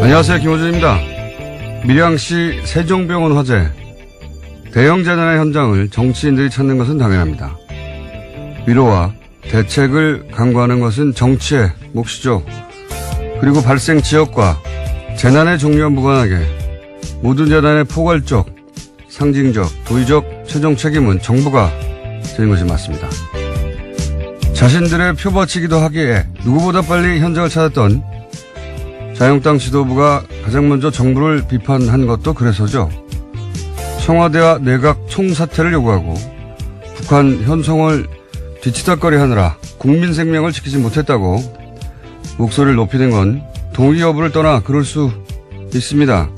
안녕하세요. 김호준입니다. 밀양시 세종병원 화재 대형 재난의 현장을 정치인들이 찾는 것은 당연합니다. 위로와 대책을 강구하는 것은 정치의 몫이죠. 그리고 발생 지역과 재난의 종류와 무관하게 모든 재난의 포괄적, 상징적, 도의적 최종 책임은 정부가 지는 것이 맞습니다. 자신들의 표받치기도 하기에 누구보다 빨리 현장을 찾았던 자유한국당 지도부가 가장 먼저 정부를 비판한 것도 그래서죠. 청와대와 내각 총사퇴를 요구하고 북한 현송을 뒤치다거리 하느라 국민 생명을 지키지 못했다고 목소리를 높이는 건 동의 여부를 떠나 그럴 수 있습니다.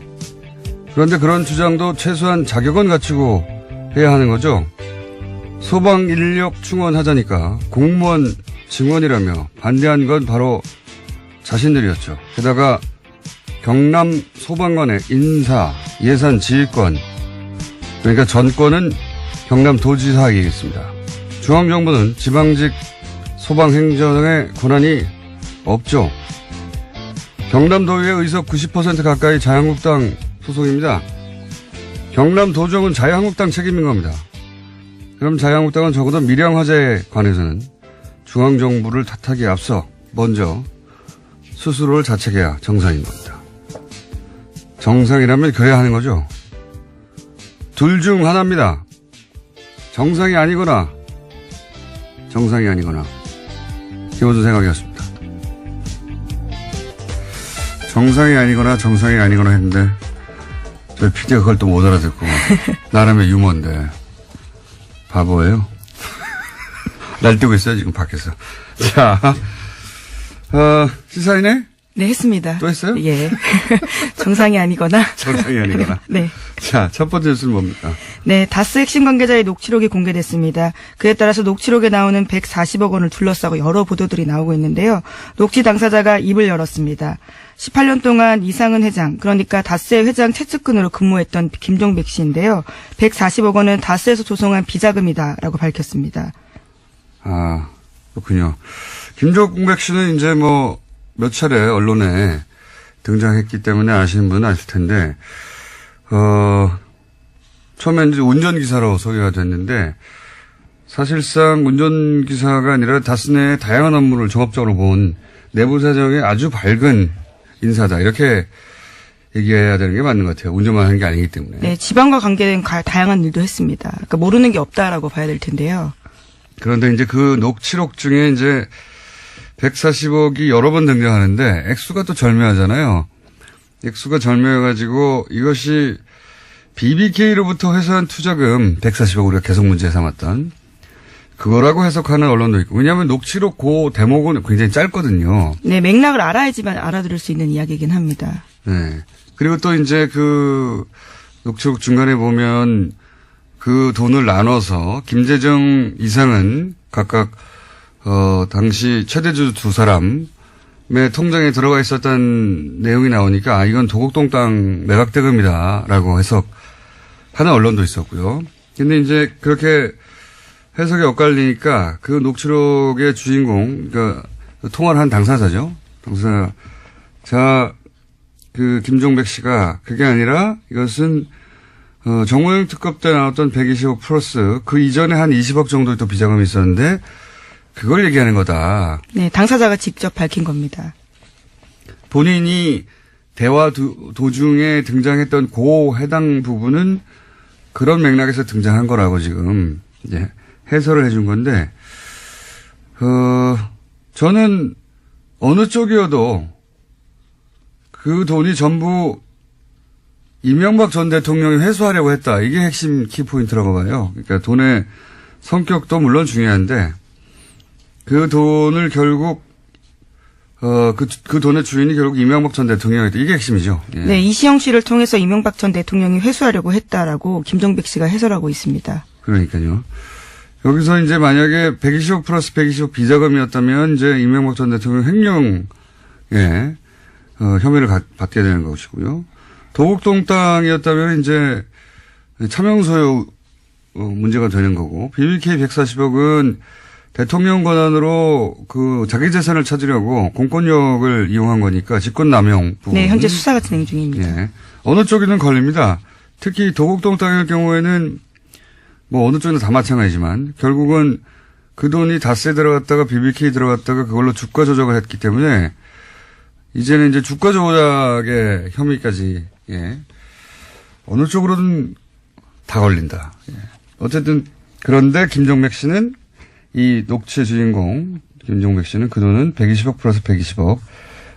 그런데 그런 주장도 최소한 자격은 갖추고 해야 하는 거죠. 소방 인력 충원하자니까 공무원 증원이라며 반대한 건 바로 자신들이었죠. 게다가 경남 소방관의 인사, 예산, 지휘권, 그러니까 전권은 경남도지사에게있습니다. 중앙정부는 지방직 소방행정의 권한이 없죠. 경남도의회 의석 90% 가까이 자유한국당 소속입니다. 경남도정은 자유한국당 책임인 겁니다. 그럼 자유한국당은 적어도 밀양 화재에 관해서는 중앙정부를 탓하기에 앞서 먼저 스스로를 자책해야 정상인 겁니다. 정상이라면 그래야 하는 거죠. 둘 중 하나입니다. 정상이 아니거나 정상이 아니거나. 김호준 생각이었습니다. 정상이 아니거나 정상이 아니거나 했는데 저희 PD가 그걸 또 못 알아듣고 나름의 유머인데 바보예요. 날뛰고 있어요 지금 밖에서. 자, 시사인에? 네, 했습니다. 또 했어요? 예. 정상이 아니거나. 정상이 아니거나. 네. 자, 첫 번째 뉴스는 뭡니까? 네, 다스 핵심 관계자의 녹취록이 공개됐습니다. 그에 따라서 녹취록에 나오는 140억 원을 둘러싸고 여러 보도들이 나오고 있는데요. 녹취 당사자가 입을 열었습니다. 18년 동안 이상은 회장, 그러니까 다스의 회장 최측근으로 근무했던 김종백 씨인데요. 140억 원은 다스에서 조성한 비자금이다라고 밝혔습니다. 아, 그렇군요. 김종백 씨는 이제 몇 차례 언론에 등장했기 때문에 아시는 분은 아실 텐데, 처음엔 이제 운전기사로 소개가 됐는데, 사실상 운전기사가 아니라 다스 내의 다양한 업무를 종합적으로 본 내부 사정의 아주 밝은 인사다. 이렇게 얘기해야 되는 게 맞는 것 같아요. 운전만 하는 게 아니기 때문에. 네, 지방과 관계된 다양한 일도 했습니다. 그러니까 모르는 게 없다라고 봐야 될 텐데요. 그런데 이제 그 녹취록 중에 이제 140억이 여러 번 등장하는데 액수가 또 절묘하잖아요. 액수가 절묘해가지고 이것이 BBK로부터 회수한 투자금 140억 우리가 계속 문제 삼았던 그거라고 해석하는 언론도 있고. 왜냐하면 녹취록 그 대목은 굉장히 짧거든요. 네, 맥락을 알아야지만 알아들을 수 있는 이야기이긴 합니다. 네. 그리고 또 이제 그 녹취록 중간에 보면 그 돈을 나눠서 김재정 이상은 각각 당시 최대주 두 사람의 통장에 들어가 있었던 내용이 나오니까 이건 도곡동 땅 매각대금이다라고 해석하는 언론도 있었고요. 근데 이제 그렇게 해석이 엇갈리니까 그 녹취록의 주인공, 그러니까 통화를 한 당사자죠. 그 김종백 씨가 그게 아니라 이것은 정호영 특검 때 나왔던 120억 플러스 그 이전에 한 20억 정도의 또 비자금이 있었는데 그걸 얘기하는 거다. 네, 당사자가 직접 밝힌 겁니다. 본인이 대화 도중에 등장했던 그 해당 부분은 그런 맥락에서 등장한 거라고 지금 이제 해설을 해준 건데, 저는 어느 쪽이어도 그 돈이 전부 이명박 전 대통령이 회수하려고 했다. 이게 핵심 키포인트라고 봐요. 그러니까 돈의 성격도 물론 중요한데 그 돈을 결국 그 돈의 주인이 결국 이명박 전 대통령이었다. 이게 핵심이죠. 예. 네, 이시영 씨를 통해서 이명박 전 대통령이 회수하려고 했다라고 김종백 씨가 해설하고 있습니다. 그러니까요. 여기서 이제 만약에 120억 플러스 120억 비자금이었다면 이제 이명박 전 대통령 횡령에 혐의를 받게 되는 것이고요. 도곡동 땅이었다면 이제 차명소유 문제가 되는 거고 BBK 140억은 대통령 권한으로 그 자기 재산을 찾으려고 공권력을 이용한 거니까 직권남용 부분. 네, 현재 수사가 진행 중입니다. 예. 어느 쪽이든 걸립니다. 특히 도곡동 땅의 경우에는 뭐 어느 쪽이나 다 마찬가지지만 결국은 그 돈이 다스에 들어갔다가 BBK 들어갔다가 그걸로 주가 조작을 했기 때문에 이제는 이제 주가 조작의 혐의까지, 예. 어느 쪽으로든 다 걸린다. 예. 어쨌든 그런데 김종백 씨는 이 녹취의 주인공 김종백 씨는 그 돈은 120억 플러스 120억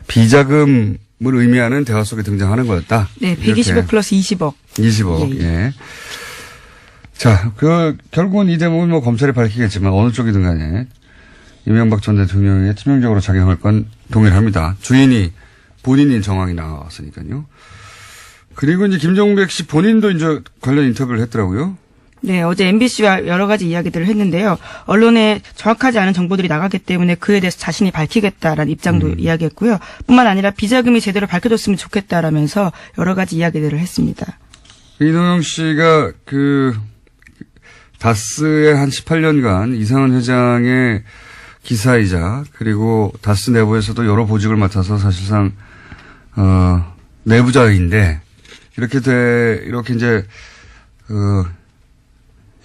비자금을 의미하는 대화 속에 등장하는 거였다. 네, 120억 플러스 20억. 20억. 예. 자, 결국은 이 대목은 뭐 검찰이 밝히겠지만 어느 쪽이든 간에 이명박 전 대통령에 치명적으로 작용할 건 동일합니다. 주인이 본인인 정황이 나왔으니까요. 그리고 이제 김종백 씨 본인도 이제 관련 인터뷰를 했더라고요. 네, 어제 MBC와 여러 가지 이야기들을 했는데요. 언론에 정확하지 않은 정보들이 나가기 때문에 그에 대해서 자신이 밝히겠다라는 입장도 이야기했고요. 뿐만 아니라 비자금이 제대로 밝혀졌으면 좋겠다라면서 여러 가지 이야기들을 했습니다. 이동영 씨가 다스의 한 18년간 이상은 회장의 기사이자 그리고 다스 내부에서도 여러 보직을 맡아서 사실상 내부자인데 이렇게 이제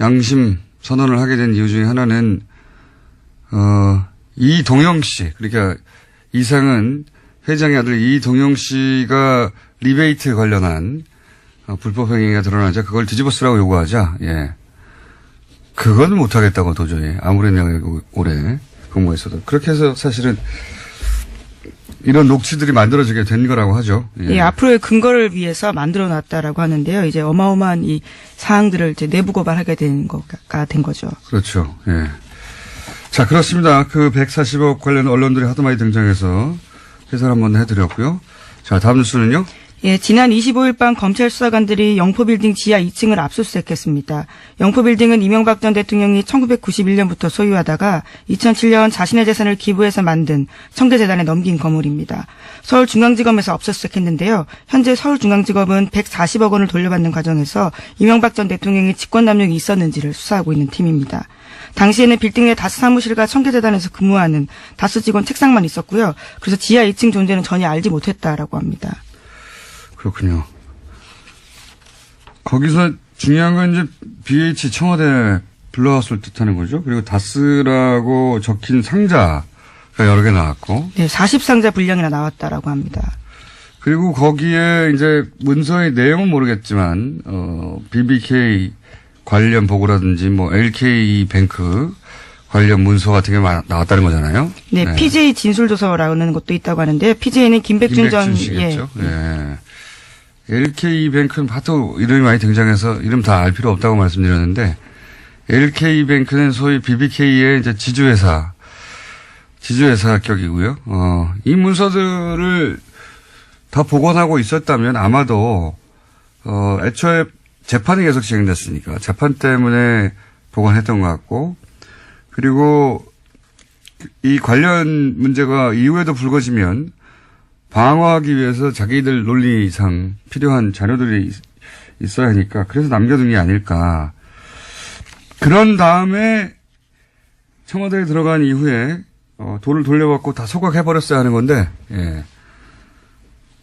양심 선언을 하게 된 이유 중에 하나는 이동영 씨 그러니까 이상은 회장의 아들 이동영 씨가 리베이트 관련한 불법 행위가 드러나자 그걸 뒤집어 쓰라고 요구하자. 예. 그건 못하겠다고 도저히 아무리 내가 오래 근무했어도 그렇게 해서 사실은 이런 녹취들이 만들어지게 된 거라고 하죠. 예. 예, 앞으로의 근거를 위해서 만들어놨다라고 하는데요. 이제 어마어마한 이 사항들을 이제 내부 고발하게 된 거가 된 거죠. 그렇죠. 예. 자, 그렇습니다. 그 140억 관련 언론들이 하도 많이 등장해서 해설 한번 해드렸고요. 자, 다음 뉴스는요. 예, 지난 25일 밤 검찰 수사관들이 영포빌딩 지하 2층을 압수수색했습니다. 영포빌딩은 이명박 전 대통령이 1991년부터 소유하다가 2007년 자신의 재산을 기부해서 만든 청계재단에 넘긴 건물입니다. 서울중앙지검에서 압수수색했는데요. 현재 서울중앙지검은 140억 원을 돌려받는 과정에서 이명박 전 대통령이 직권남용이 있었는지를 수사하고 있는 팀입니다. 당시에는 빌딩 내 다스 사무실과 청계재단에서 근무하는 다스 직원 책상만 있었고요. 그래서 지하 2층 존재는 전혀 알지 못했다라고 합니다. 그렇군요. 거기서 중요한 건 이제 BH 청와대 블루하우스를 뜻하는 거죠. 그리고 다스라고 적힌 상자가 여러 개 나왔고. 네, 40상자 분량이나 나왔다라고 합니다. 그리고 거기에 이제 문서의 내용은 모르겠지만, BBK 관련 보고라든지 뭐 LK 뱅크 관련 문서 같은 게 나왔다는 거잖아요. 네, 네. PJ 진술조서라는 것도 있다고 하는데, PJ는 김백준 전. 씨겠죠. 예. 네. LK뱅크는 하도 이름이 많이 등장해서 이름 다 알 필요 없다고 말씀드렸는데 LK뱅크는 소위 BBK의 이제 지주회사 격이고요. 이 문서들을 다 복원하고 있었다면 아마도 애초에 재판이 계속 진행됐으니까 재판 때문에 복원했던 것 같고 그리고 이 관련 문제가 이후에도 불거지면 방어하기 위해서 자기들 논리상 필요한 자료들이 있어야 하니까 그래서 남겨둔 게 아닐까. 그런 다음에 청와대에 들어간 이후에 돈을 돌려받고 다 소각해버렸어야 하는 건데 예.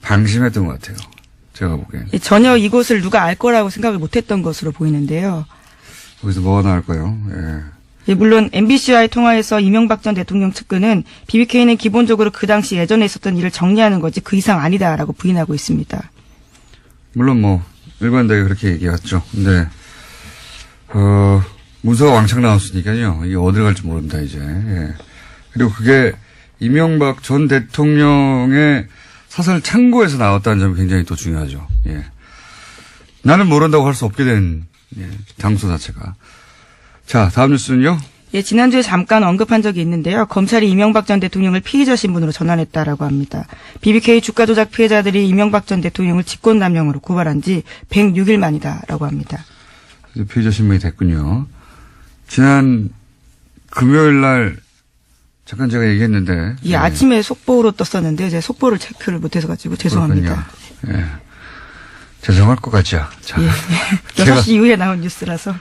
방심했던 것 같아요. 제가 보기엔. 전혀 이곳을 누가 알 거라고 생각을 못했던 것으로 보이는데요. 거기서 뭐가 나올까요? 예. 예, 물론 MBC와의 통화에서 이명박 전 대통령 측근은 BBK는 기본적으로 그 당시 예전에 있었던 일을 정리하는 거지 그 이상 아니다라고 부인하고 있습니다. 물론 뭐 일관되게 그렇게 얘기했죠. 근데 문서가 왕창 나왔으니까요. 이게 어디로 갈지 모릅니다 이제. 예. 그리고 그게 이명박 전 대통령의 사설 창고에서 나왔다는 점이 굉장히 또 중요하죠. 예. 나는 모른다고 할 수 없게 된 장소 자체가. 자, 다음 뉴스는요? 예, 지난주에 잠깐 언급한 적이 있는데요. 검찰이 이명박 전 대통령을 피의자 신분으로 전환했다라고 합니다. BBK 주가 조작 피해자들이 이명박 전 대통령을 직권남용으로 고발한 지 106일 만이다라고 합니다. 피의자 신분이 됐군요. 지난 금요일 날 잠깐 제가 얘기했는데. 예, 아침에 속보로 떴었는데 제가 속보를 체크를 못해서 가지고 죄송합니다. 예. 죄송할 것 같죠. 자, 예. 6시 이후에 나온 뉴스라서.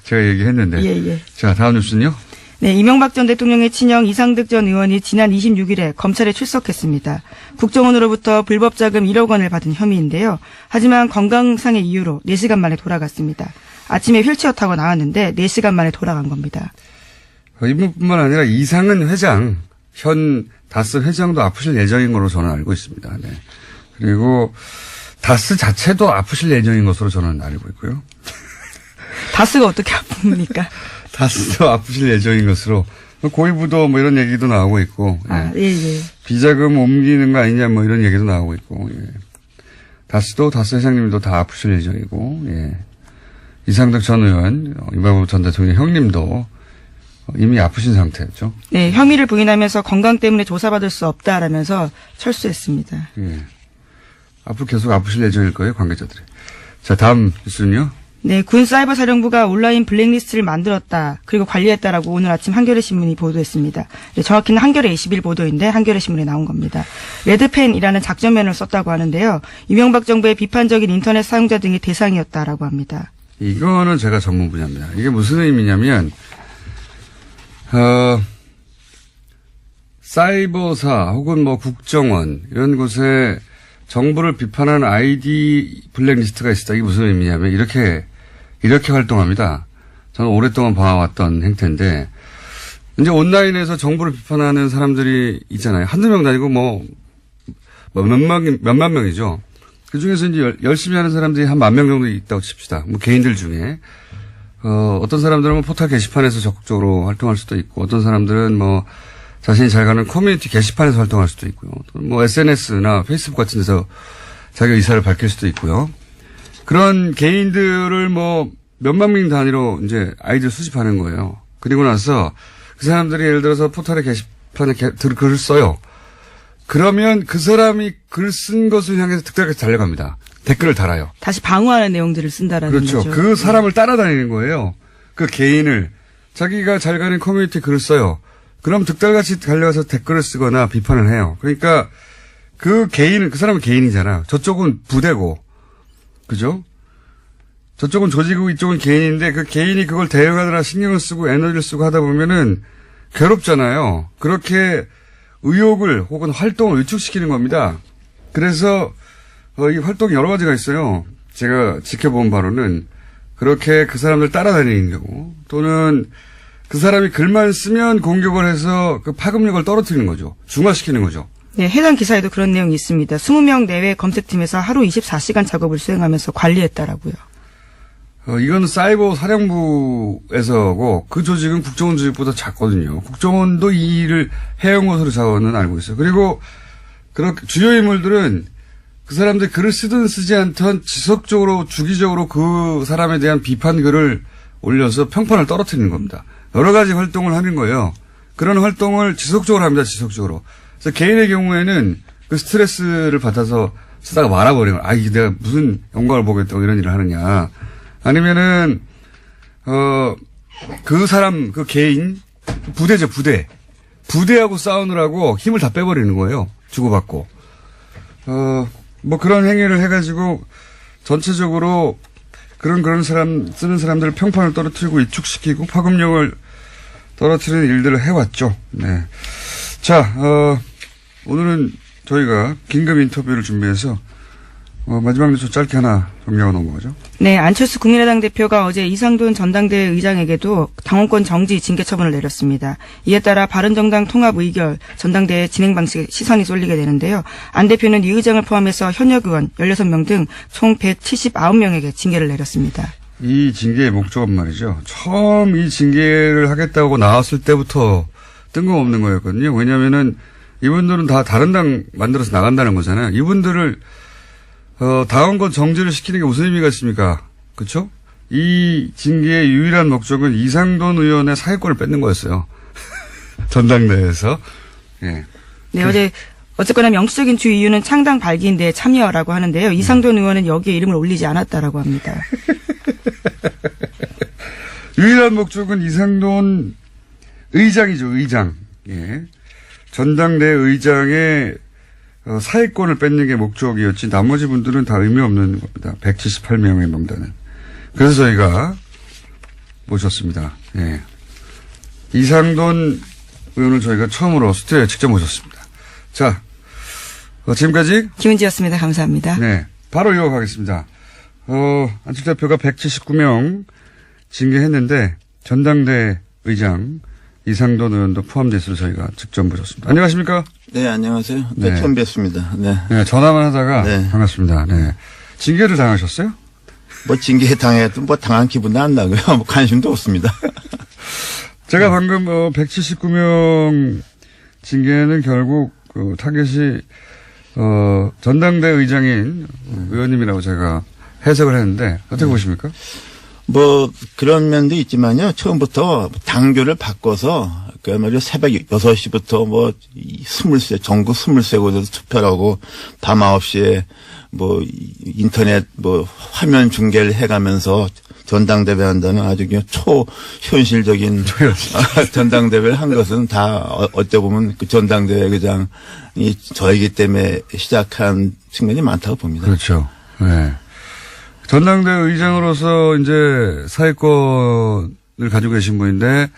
제가 얘기했는데. 예. 자, 다음 뉴스는요? 네, 이명박 전 대통령의 친형 이상득 전 의원이 지난 26일에 검찰에 출석했습니다. 국정원으로부터 불법 자금 1억 원을 받은 혐의인데요. 하지만 건강상의 이유로 4시간 만에 돌아갔습니다. 아침에 휠체어 타고 나왔는데 4시간 만에 돌아간 겁니다. 이분뿐만 아니라 이상은 회장, 현 다스 회장도 아프실 예정인 걸로 저는 알고 있습니다. 네. 그리고 다스 자체도 아프실 예정인 것으로 저는 알고 있고요. 다스가 어떻게 아픕니까? 다스도 아프실 예정인 것으로 고위부도 뭐 이런 얘기도 나오고 있고, 아, 예, 예. 비자금 옮기는 거 아니냐 뭐 이런 얘기도 나오고 있고, 예. 다스 회장님도 다 아프실 예정이고, 예. 이상득 전 의원, 이명박 전 대통령 형님도 이미 아프신 상태였죠. 네, 혐의를 부인하면서 건강 때문에 조사받을 수 없다라면서 철수했습니다. 예. 앞으로 계속 아프실 예정일 거예요, 관계자들이. 자, 다음 뉴스는요. 네, 군 사이버 사령부가 온라인 블랙리스트를 만들었다. 그리고 관리했다라고 오늘 아침 한겨레 신문이 보도했습니다. 네, 정확히는 한겨레 21 보도인데 한겨레 신문에 나온 겁니다. 레드펜이라는 작전면을 썼다고 하는데요. 이명박 정부의 비판적인 인터넷 사용자 등의 대상이었다라고 합니다. 이거는 제가 전문 분야입니다. 이게 무슨 의미냐면, 사이버사 혹은 뭐 국정원 이런 곳에 정부를 비판하는 아이디 블랙리스트가 있다. 이게 무슨 의미냐면 이렇게 활동합니다. 저는 오랫동안 봐왔던 행태인데 이제 온라인에서 정부를 비판하는 사람들이 있잖아요. 한두 명도 아니고 몇만 명이죠. 그 중에서 이제 열심히 하는 사람들이 한 10,000명 정도 있다고 칩시다. 뭐 개인들 중에. 어떤 사람들은 뭐 포털 게시판에서 적극적으로 활동할 수도 있고, 어떤 사람들은 뭐 자신이 잘 가는 커뮤니티 게시판에서 활동할 수도 있고요. 또 뭐 SNS나 페이스북 같은 데서 자기 의사를 밝힐 수도 있고요. 그런 개인들을 뭐 몇만 명 단위로 이제 아이디를 수집하는 거예요. 그리고 나서 그 사람들이 예를 들어서 포털의 게시판에 글을 써요. 그러면 그 사람이 글 쓴 것을 향해서 득달까지 달려갑니다. 댓글을 달아요. 다시 방어하는 내용들을 쓴다라는 그렇죠. 거죠. 그 사람을 따라다니는 거예요. 그 개인을. 자기가 잘 가는 커뮤니티 글을 써요. 그럼 득달같이 달려가서 댓글을 쓰거나 비판을 해요. 그러니까 그 사람은 개인이잖아. 저쪽은 부대고. 그죠? 저쪽은 조직이고 이쪽은 개인인데 그 개인이 그걸 대응하느라 신경을 쓰고 에너지를 쓰고 하다 보면은 괴롭잖아요. 그렇게 의욕을 혹은 활동을 위축시키는 겁니다. 그래서 이 활동이 여러 가지가 있어요. 제가 지켜본 바로는 그렇게 그 사람들 따라다니는 경우 또는 그 사람이 글만 쓰면 공격을 해서 그 파급력을 떨어뜨리는 거죠. 중화시키는 거죠. 네, 해당 기사에도 그런 내용이 있습니다. 20명 내외 검색팀에서 하루 24시간 작업을 수행하면서 관리했다라고요. 이건 사이버 사령부에서고 그 조직은 국정원 조직보다 작거든요. 국정원도 이 일을 해온 것으로 저는 알고 있어요. 그리고 그렇게 주요 인물들은 그 사람들이 글을 쓰든 쓰지 않든 지속적으로 주기적으로 그 사람에 대한 비판 글을 올려서 평판을 떨어뜨리는 겁니다. 여러 가지 활동을 하는 거예요. 그런 활동을 지속적으로 합니다. 지속적으로. 그래서 개인의 경우에는 그 스트레스를 받아서 쓰다가 말아버리는 거예요. 이게 내가 무슨 영광을 보겠다고 이런 일을 하느냐. 아니면은 그 사람 그 개인 부대죠. 부대하고 싸우느라고 힘을 다 빼버리는 거예요. 주고받고. 뭐 그런 행위를 해가지고 전체적으로 그런 사람 쓰는 사람들 평판을 떨어뜨리고 위축시키고 파급력을 떨어뜨리는 일들을 해왔죠. 네. 자, 오늘은 저희가 긴급 인터뷰를 준비해서 마지막 뉴스 짧게 하나 정리하고 넘어가죠. 네, 안철수 국민의당 대표가 어제 이상돈 전당대회 의장에게도 당원권 정지 징계 처분을 내렸습니다. 이에 따라 바른정당 통합 의결 전당대회 진행 방식에 시선이 쏠리게 되는데요. 안 대표는 이 의장을 포함해서 현역 의원 16명 등 총 179명에게 징계를 내렸습니다. 이 징계의 목적은 말이죠. 처음 이 징계를 하겠다고 나왔을 때부터 뜬금없는 거였거든요. 왜냐하면은 이분들은 다 다른 당 만들어서 나간다는 거잖아요. 이분들을 당원권 정지를 시키는 게 무슨 의미가 있습니까? 그렇죠? 이 징계의 유일한 목적은 이상돈 의원의 사회권을 뺏는 거였어요. 전당대회에서. 예. 네, 어쨌거나 명시적인 주 이유는 창당 발기인데 참여라고 하는데요. 이상돈 의원은 여기에 이름을 올리지 않았다라고 합니다. 유일한 목적은 이상돈 의장이죠. 의장. 예. 전당대회 의장의 사회권을 뺏는 게 목적이었지 나머지 분들은 다 의미 없는 겁니다. 178명의 명단은. 그래서 저희가 모셨습니다. 예. 이상돈 의원을 저희가 처음으로 스튜디오에 직접 모셨습니다. 자, 지금까지 김은지였습니다. 감사합니다. 네, 바로 이어가겠습니다. 안철수 대표가 179명 징계했는데 전당대 의장 이상돈 의원도 포함돼서 저희가 직접 모셨습니다. 안녕하십니까? 네, 안녕하세요. 네. 처음 뵙습니다. 네. 네, 전화만 하다가 네. 반갑습니다. 네. 징계를 당하셨어요? 뭐 징계 당해도 뭐 당한 기분도 안 나고요. 뭐 관심도 없습니다. 제가 방금 179명 징계는 결국 그 타겟이 전당대 의장인 의원님이라고 제가 해석을 했는데 어떻게 보십니까? 뭐 그런 면도 있지만요. 처음부터 당규를 바꿔서 그야말로 새벽 6시부터 뭐 23, 전국 23곳에서 투표를 하고 밤 9시에 뭐 인터넷 뭐 화면 중계를 해가면서 전당대회 한다는 아주 그냥 초현실적인 전당대회를 한 것은 다 어떻게 보면 그 전당대회 의장이 저이기 때문에 시작한 측면이 많다고 봅니다. 그렇죠. 네. 전당대 의장으로서 이제 사회권을 가지고 계신 분인데,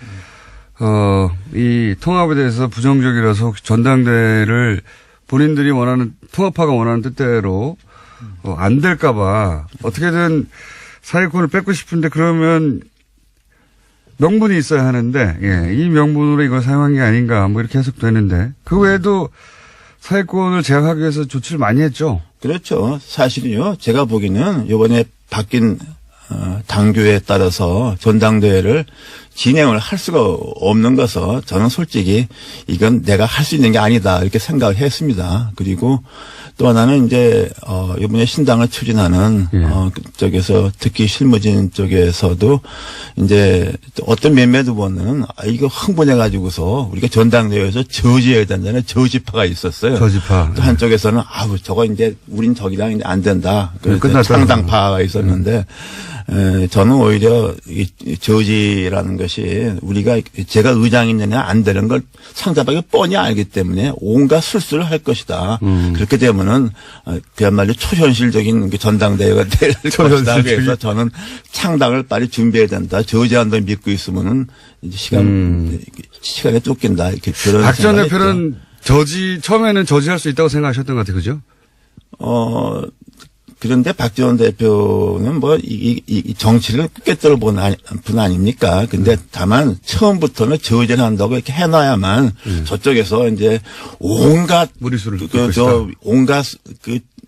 이 통합에 대해서 부정적이라서 혹시 전당대를 본인들이 원하는, 통합파가 원하는 뜻대로, 안 될까봐 어떻게든 사회권을 뺏고 싶은데 그러면 명분이 있어야 하는데, 예, 이 명분으로 이걸 사용한 게 아닌가, 뭐 이렇게 해석되는데, 그 외에도 사회권을 제약하기 위해서 조치를 많이 했죠. 그렇죠. 사실은요. 제가 보기에는 이번에 바뀐 당규에 따라서 전당대회를 진행을 할 수가 없는 것은 저는 솔직히 이건 내가 할 수 있는 게 아니다 이렇게 생각을 했습니다. 그리고 또 하나는 이제 이번에 신당을 추진하는 쪽에서 특히 실무진 쪽에서도 이제 어떤 몇몇 의원은 이거 흥분해 가지고서 우리가 전당대회에서 저지해야 된다는 저지파가 있었어요. 저지파. 또 한쪽에서는 아우 저거 이제 우린 저기랑 이제 안 된다. 끝났다. 상당파가 있었는데 저는 오히려 이 저지라는 것이 우리가 제가 의장이느냐 안 되는 걸 상대방이 뻔히 알기 때문에 온갖 술수를 할 것이다. 그렇게 되면은 그야말로 초현실적인 전당대회가 될 것이다. 그래서 저는 창당을 빨리 준비해야 된다. 저지한다 믿고 있으면은 이제 시간에 쫓긴다. 이렇게 그런. 박 전 대표는 처음에는 저지할 수 있다고 생각하셨던 것 같아요. 그죠? 그런데 박 전 대표는 뭐, 이 정치를 꿰뚫어 본 분 아닙니까? 근데 다만 처음부터는 저지를 한다고 이렇게 해놔야만 저쪽에서 이제 온갖, 무리수를 온갖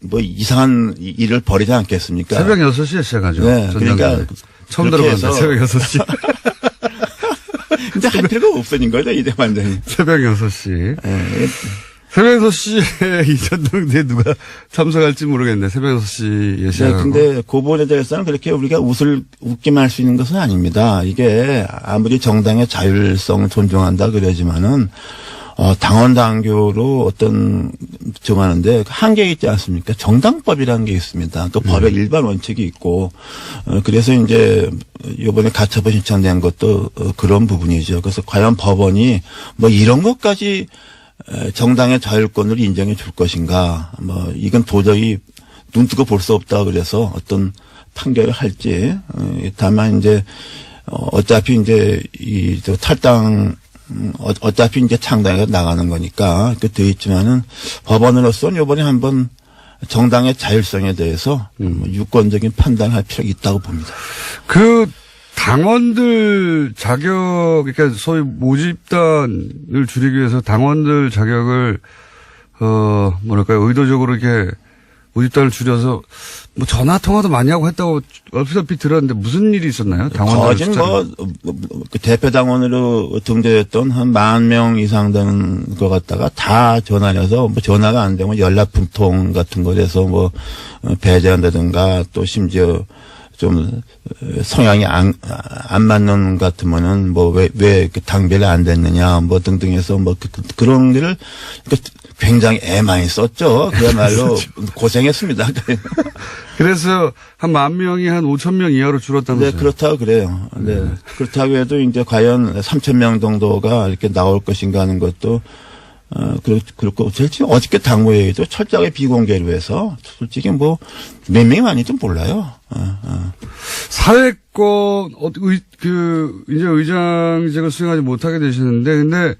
뭐 이상한 일을 벌이지 않겠습니까? 새벽 6시에 시작하죠. 네. 그러니까. 처음 들어봤는데 새벽 6시. 근데 할 필요가 없어진 거죠, 이제 완전히. 새벽 6시. 네. 새벽 6시에 이 전당대회 누가 참석할지 모르겠네. 새벽 6시에 시작하고. 네, 근데 그 부분에 대해서는 그렇게 우리가 웃기만 할 수 있는 것은 아닙니다. 이게 아무리 정당의 자율성을 존중한다 그러지만은 당원 당규로 어떤 정하는데 한계가 있지 않습니까? 정당법이라는 게 있습니다. 또 법의 일반 원칙이 있고 그래서 이제 이번에 가처분 신청된 것도 그런 부분이죠. 그래서 과연 법원이 뭐 이런 것까지 정당의 자율권을 인정해 줄 것인가. 뭐 이건 도저히 눈 뜨고 볼 수 없다 그래서 어떤 판결을 할지. 다만 이제 어차피 이제 이 탈당 어차피 이제 창당에 나가는 거니까 그 돼 있지만은 법원으로서는 이번에 한번 정당의 자율성에 대해서 유권적인 판단을 할 필요가 있다고 봅니다. 그 당원들 자격, 그러니까 소위 모집단을 줄이기 위해서 당원들 자격을, 뭐랄까요, 의도적으로 이렇게 모집단을 줄여서 뭐 전화 통화도 많이 하고 했다고 얼핏 들었는데 무슨 일이 있었나요? 당원들 그 대표 당원으로 등재됐던 한 10,000명 이상 되는 거 갖다가 다 전화해서 뭐 전화가 안 되면 연락풍통 같은 거에서 뭐 배제한다든가 또 심지어 좀 성향이 안 맞는 것 같으면은 뭐 왜 당별이 안 됐느냐 뭐 등등해서 뭐 그런 일을 굉장히 애 많이 썼죠. 그야말로 고생했습니다. 그래서 한 10,000명이 한 5,000명 이하로 줄었다면서요? 네, 그렇다고 그래요. 네. 그렇다고 해도 이제 과연 3,000명 정도가 이렇게 나올 것인가 하는 것도 그렇고, 솔직히 어저께 당무회의도 철저하게 비공개로 해서, 솔직히 뭐, 몇 명이 많이도 몰라요. 사회권, 이제 의장직을 수행하지 못하게 되시는데, 근데,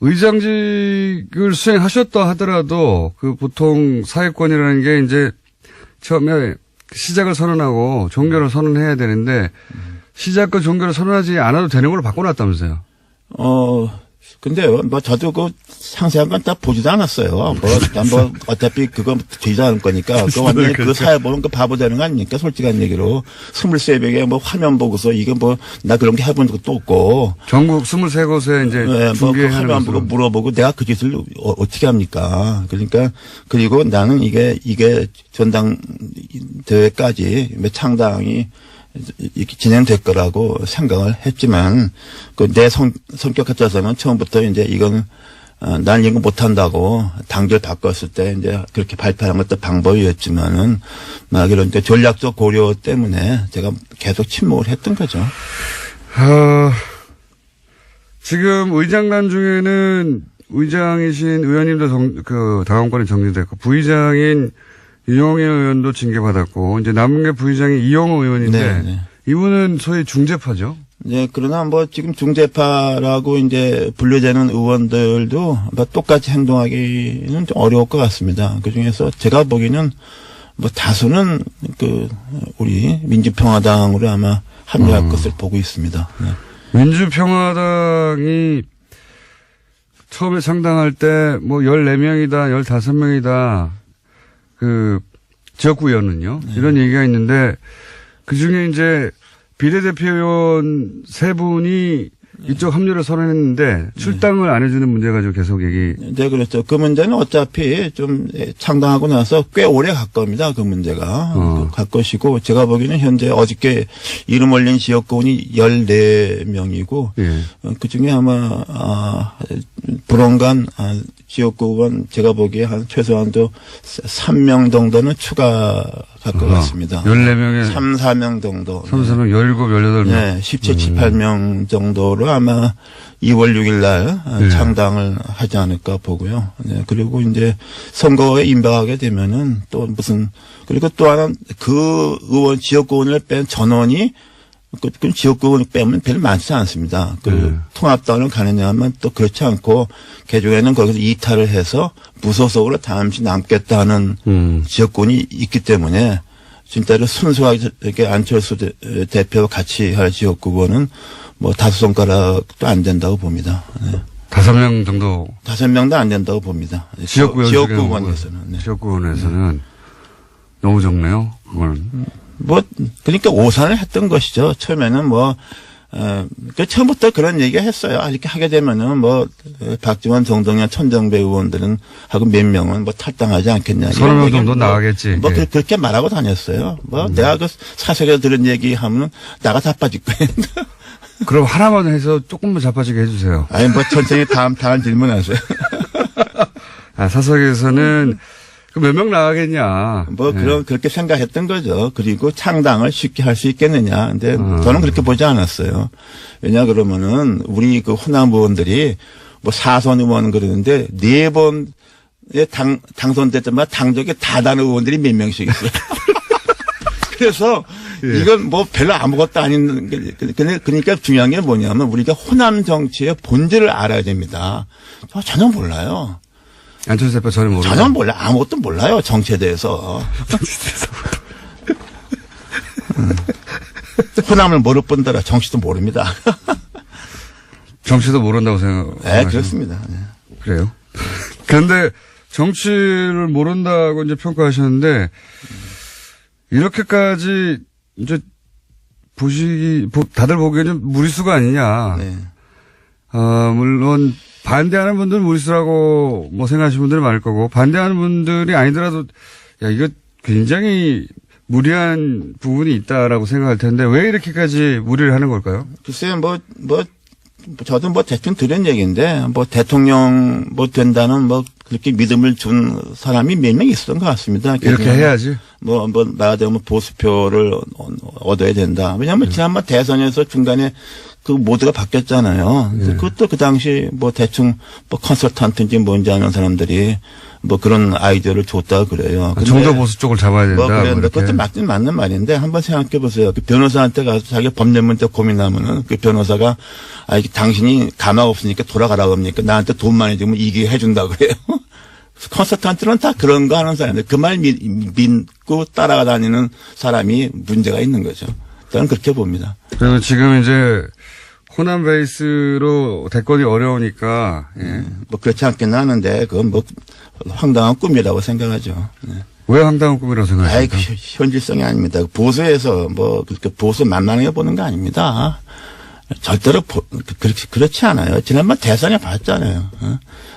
의장직을 수행하셨다 하더라도, 보통 사회권이라는 게 이제, 처음에 시작을 선언하고 종결을 선언해야 되는데, 시작과 종결을 선언하지 않아도 되는 걸로 바꿔놨다면서요? 근데 뭐 저도 그 상세한 건 다 보지도 않았어요. 어차피 그거 되지도 않을 거니까. 그 완전히 그 사회 보는 거 바보 되는 거 아닙니까? 솔직한 얘기로. 23명에 뭐 화면 보고서 이게 뭐 나 그런 게 해본 적도 없고. 전국 23곳에 이제 네, 뭐그 화면 보고 것으로. 물어보고 내가 그 짓을 어떻게 합니까? 그러니까 그리고 나는 이게 전당대회까지 창당이 이렇게 진행될 거라고 생각을 했지만, 내 성격 같아서는 처음부터 이제 이건, 난 이거 못한다고 당절 바꿨을 때 이제 그렇게 발표하는 것도 방법이었지만은, 막 이런 전략적 고려 때문에 제가 계속 침묵을 했던 거죠. 지금 의장단 중에는 의장이신 의원님도 당원권이 정지됐고, 부의장인 윤영애 의원도 징계받았고, 이제 남은 게 부의장이 이영호 의원인데, 네. 이분은 소위 중재파죠? 네, 그러나 뭐 지금 중재파라고 이제 분류되는 의원들도 뭐 똑같이 행동하기는 좀 어려울 것 같습니다. 그 중에서 제가 보기에는 뭐 다수는 우리 민주평화당으로 아마 합류할 것을 보고 있습니다. 네. 민주평화당이 처음에 창당할 때 뭐 14명이다, 15명이다, 지역구 의원은요. 네. 이런 얘기가 있는데, 그 중에 이제 비례대표의원 3분이 이쪽 합류를 선언했는데, 출당을 안 해주는 문제 가지고 계속 네, 그렇죠. 그 문제는 어차피 좀 창당하고 나서 꽤 오래 갈 겁니다. 그 문제가. 갈 것이고, 제가 보기에는 현재 어저께 이름 올린 지역구원이 14명이고, 예. 그 중에 아마, 불원간 지역구원 제가 보기에 한 최소한도 3명 정도는 추가할 것 같습니다. 14명에 3, 4명 정도. 3, 4명, 17, 18명. 네, 17, 18명 정도로 아마 2월 6일 날 네. 창당을 하지 않을까 보고요. 네, 그리고 이제 선거에 임박하게 되면은 또 그리고 또 하나 그 의원, 지역구원을 뺀 전원이 그 지역구를 빼면 별로 많지 않습니다. 통합당을 가느냐 하면 또 그렇지 않고 개종에는 거기서 이탈을 해서 무소속으로 잠시 남겠다는 지역구이 있기 때문에 진짜로 순수하게 이렇게 안철수 대표와 같이 할 지역구는 뭐 5손가락도 안 된다고 봅니다. 네. 5명 정도. 5명도 안 된다고 봅니다. 지역구원에서는. 네. 지역구원에서는 너무 적네요. 그거는. 그러니까 오산을 했던 것이죠. 처음에는 처음부터 그런 얘기 했어요. 이렇게 하게 되면은 박지원, 정동영, 천정배 의원들은 하고 몇 명은 탈당하지 않겠냐. 30명 정도 나가겠지. 예. 그렇게 말하고 다녔어요. 내가 사석에서 들은 얘기 하면 나가 자빠질 거예요. 그럼 하나만 해서 조금만 자빠지게 해주세요. 천천히 다음 질문하세요. 사석에서는 몇 명 나가겠냐. 그렇게 생각했던 거죠. 그리고 창당을 쉽게 할 수 있겠느냐. 근데 저는 그렇게 보지 않았어요. 왜냐 그러면은 우리 호남 의원들이 4선 의원 그러는데 4번에 당선될 때마다 당적에 다 다른 의원들이 몇 명씩 있어요. 그래서 이건 별로 아무것도 아닌, 그러니까 중요한 게 뭐냐면 우리가 호남 정치의 본질을 알아야 됩니다. 전혀 몰라요. 안철수 대표 전혀 모르죠. 전혀 몰라요. 아무것도 몰라요. 정치에 대해서. 호남을 모를 뿐더러 정치도 모릅니다. 정치도 모른다고 생각하시나요? 네, 그렇습니다. 네. 그래요? 그런데 정치를 모른다고 이제 평가하셨는데, 이렇게까지 이제 다들 보기에는 무리수가 아니냐. 네. 물론 반대하는 분들은 무리수라고 생각하시는 분들이 많을 거고, 반대하는 분들이 아니더라도 이거 굉장히 무리한 부분이 있다라고 생각할 텐데 왜 이렇게까지 무리를 하는 걸까요? 글쎄요, 저도 뭐 대충 들은 얘기인데 뭐 대통령 뭐 된다는 뭐 그렇게 믿음을 준 사람이 몇 명 있었던 것 같습니다. 이렇게 해야지. 뭐 말하자면 보수표를 얻어야 된다. 왜냐하면 지난번 대선에서 중간에 그 모드가 바뀌었잖아요. 그래서 그것도 그 당시 뭐 대충 뭐 컨설턴트인지 뭔지 아는 사람들이 뭐 그런 아이디어를 줬다 그래요. 정도 보수 쪽을 잡아야 된다. 뭐 그런데 이렇게. 그것도 맞는 말인데 한번 생각해 보세요. 그 변호사한테 가서 자기 법률 문제 고민하면은 그 변호사가 이게 당신이 가망 없으니까 돌아가라고 합니까? 나한테 돈 많이 주면 이게 해준다 그래요. 컨설턴트는 다 그런 거 하는 사람인데 그 말 믿고 따라가 다니는 사람이 문제가 있는 거죠. 저는 그렇게 봅니다. 그리고 지금 이제 호남 베이스로 대권이 어려우니까 예. 뭐 그렇지 않겠나 하는데 그건 뭐 황당한 꿈이라고 생각하죠. 네. 왜 황당한 꿈이라고 생각하십니까? 현실성이 아닙니다. 보수에서 뭐 그렇게 보수 만만하게 보는 거 아닙니다. 절대로 그렇지 않아요. 지난번 대선에 봤잖아요.